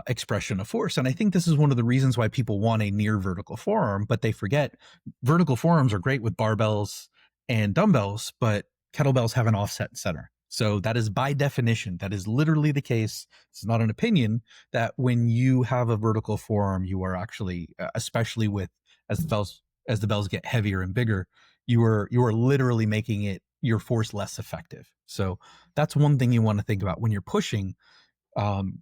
expression of force. And I think this is one of the reasons why people want a near vertical forearm, but they forget vertical forearms are great with barbells and dumbbells, but kettlebells have an offset center. So that is by definition, that is literally the case. It's not an opinion that when you have a vertical forearm, you are actually, especially with as the bells get heavier and bigger, you are literally making it your force less effective. So that's one thing you want to think about when you're pushing. Um,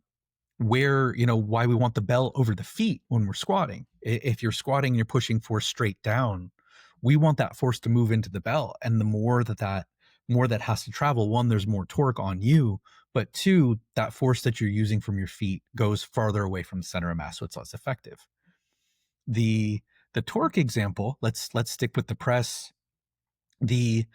where why we want the bell over the feet when we're squatting. If you're squatting and you're pushing force straight down, we want that force to move into the bell, and the more that has to travel, one, there's more torque on you, but two, that force that you're using from your feet goes farther away from the center of mass, so it's less effective. The torque example, let's stick with the press. The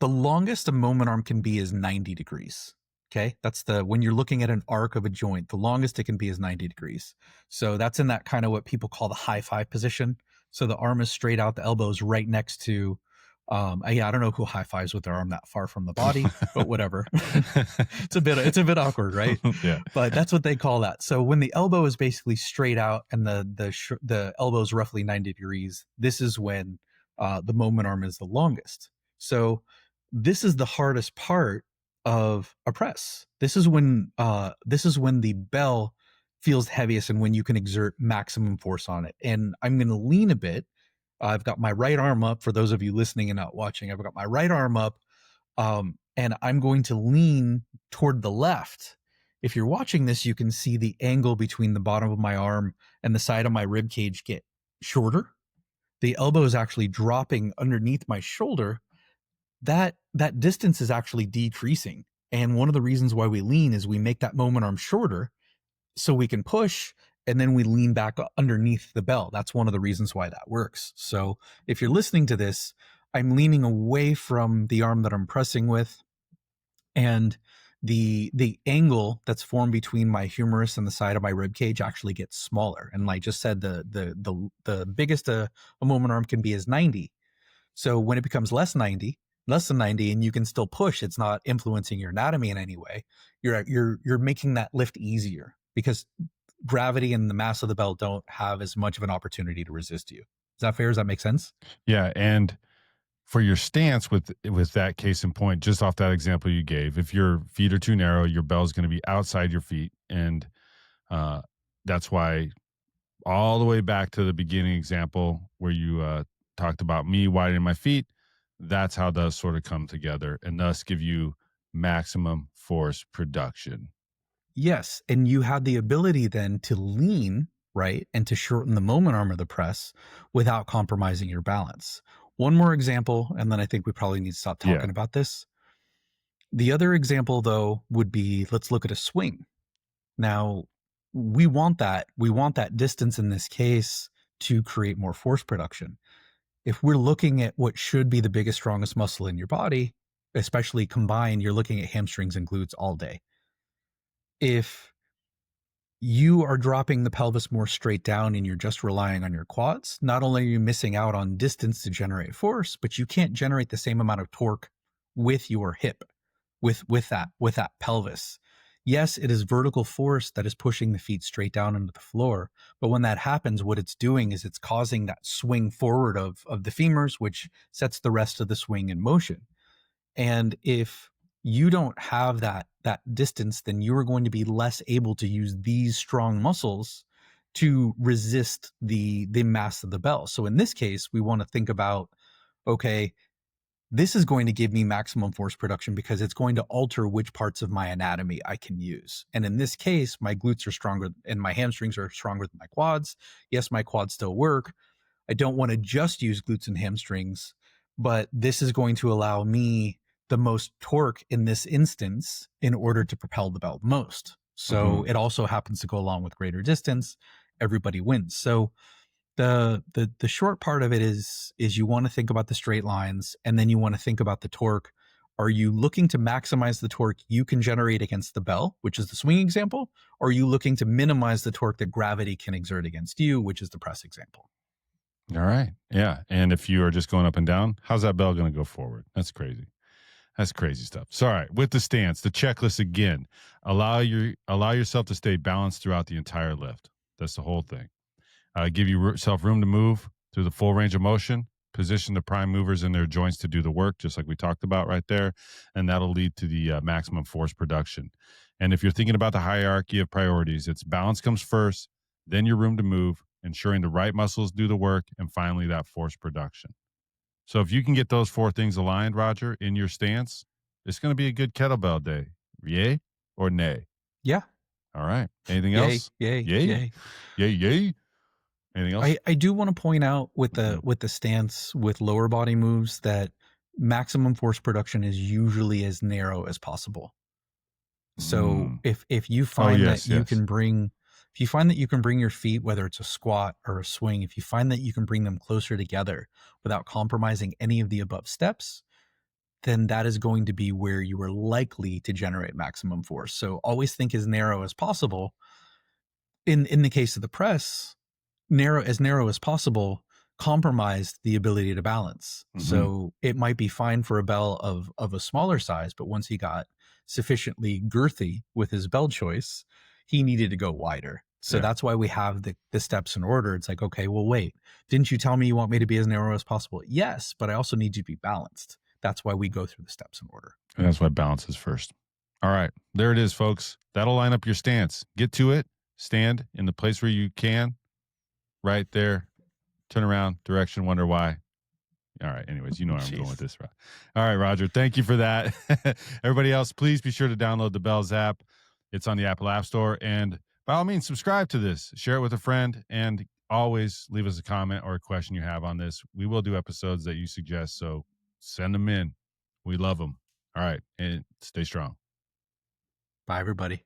longest a moment arm can be is 90 degrees. Okay. That's when you're looking at an arc of a joint, the longest it can be is 90 degrees. So that's in that kind of what people call the high five position. So the arm is straight out, the elbow is right next to, I don't know who high fives with their arm that far from the body, but whatever. It's a bit awkward, right? Yeah. But that's what they call that. So when the elbow is basically straight out and the elbow is roughly 90 degrees, this is when the moment arm is the longest. So this is the hardest part of a press. This is when the bell feels heaviest and when you can exert maximum force on it. And I'm going to lean a bit. I've got my right arm up. For those of you listening and not watching, I've got my right arm up, and I'm going to lean toward the left. If you're watching this, you can see the angle between the bottom of my arm and the side of my rib cage get shorter. The elbow is actually dropping underneath my shoulder. That distance is actually decreasing. And one of the reasons why we lean is we make that moment arm shorter so we can push, and then we lean back underneath the bell. That's one of the reasons why that works. So if you're listening to this, I'm leaning away from the arm that I'm pressing with, and the angle that's formed between my humerus and the side of my rib cage actually gets smaller. And like I just said, the biggest a moment arm can be is 90. So when it becomes less than 90, and you can still push, it's not influencing your anatomy in any way. You're making that lift easier because gravity and the mass of the bell don't have as much of an opportunity to resist you. Is that fair? Does that make sense? Yeah. And for your stance with that case in point, just off that example you gave, if your feet are too narrow, your bell is going to be outside your feet. And that's why all the way back to the beginning example where you talked about me widening my feet, that's how those sort of come together and thus give you maximum force production. Yes. And you had the ability then to lean, right, and to shorten the moment arm of the press without compromising your balance. One more example, and then I think we probably need to stop talking about this. The other example, though, would be, let's look at a swing. Now, we want that distance in this case to create more force production. If we're looking at what should be the biggest, strongest muscle in your body, especially combined, you're looking at hamstrings and glutes all day. If you are dropping the pelvis more straight down and you're just relying on your quads, not only are you missing out on distance to generate force, but you can't generate the same amount of torque with your hip, with that pelvis. Yes, it is vertical force that is pushing the feet straight down into the floor. But when that happens, what it's doing is it's causing that swing forward of the femurs, which sets the rest of the swing in motion. And if you don't have that distance, then you are going to be less able to use these strong muscles to resist the mass of the bell. So in this case, we want to think about, okay, this is going to give me maximum force production because it's going to alter which parts of my anatomy I can use. And in this case, my glutes are stronger and my hamstrings are stronger than my quads. Yes, my quads still work. I don't want to just use glutes and hamstrings, but this is going to allow me the most torque in this instance in order to propel the bell most. So it also happens to go along with greater distance. Everybody wins. So the short part of it is you want to think about the straight lines, and then you want to think about the torque. Are you looking to maximize the torque you can generate against the bell, which is the swing example? Or are you looking to minimize the torque that gravity can exert against you, which is the press example? All right. Yeah. And if you are just going up and down, how's that bell going to go forward? That's crazy. That's crazy stuff. So, all right, with the stance, the checklist again. Allow yourself to stay balanced throughout the entire lift. That's the whole thing. Give yourself room to move through the full range of motion. Position the prime movers in their joints to do the work, just like we talked about right there, and that'll lead to the maximum force production. And if you're thinking about the hierarchy of priorities, it's balance comes first, then your room to move, ensuring the right muscles do the work, and finally that force production. So if you can get those four things aligned, Roger, in your stance, it's going to be a good kettlebell day. Yay or nay? Yeah. All right. Anything Yay, else? yay, Yay, yay. yay, yay. Anything else? I do want to point out with Mhm. the stance with lower body moves that maximum force production is usually as narrow as possible. So Mm. if you Oh, find that yes, you yes. can bring if you find that you can bring your feet, whether it's a squat or a swing, if you find that you can bring them closer together without compromising any of the above steps, then that is going to be where you are likely to generate maximum force. So always think as narrow as possible. In the case of the press, narrow as possible compromised the ability to balance. Hmm. So it might be fine for a bell of a smaller size, but once he got sufficiently girthy with his bell choice, he needed to go wider. So Yeah. that's why we have the steps in order. It's like, okay, well, wait, didn't you tell me you want me to be as narrow as possible? Yes, but I also need you to be balanced. That's why we go through the steps in order. And that's why balance is first. All right. There it is, folks. That'll line up your stance. Get to it. Stand in the place where you can. Right there. Turn around. Direction. Wonder why. All right. Anyways, you know where I'm going with Jeez. this. All right, Roger. Thank you for that. Everybody else, please be sure to download the Bells app. It's on the Apple App Store. And by all means, subscribe to this, share it with a friend, and always leave us a comment or a question you have on this. We will do episodes that you suggest. So send them in. We love them. All right. And stay strong. Bye, everybody.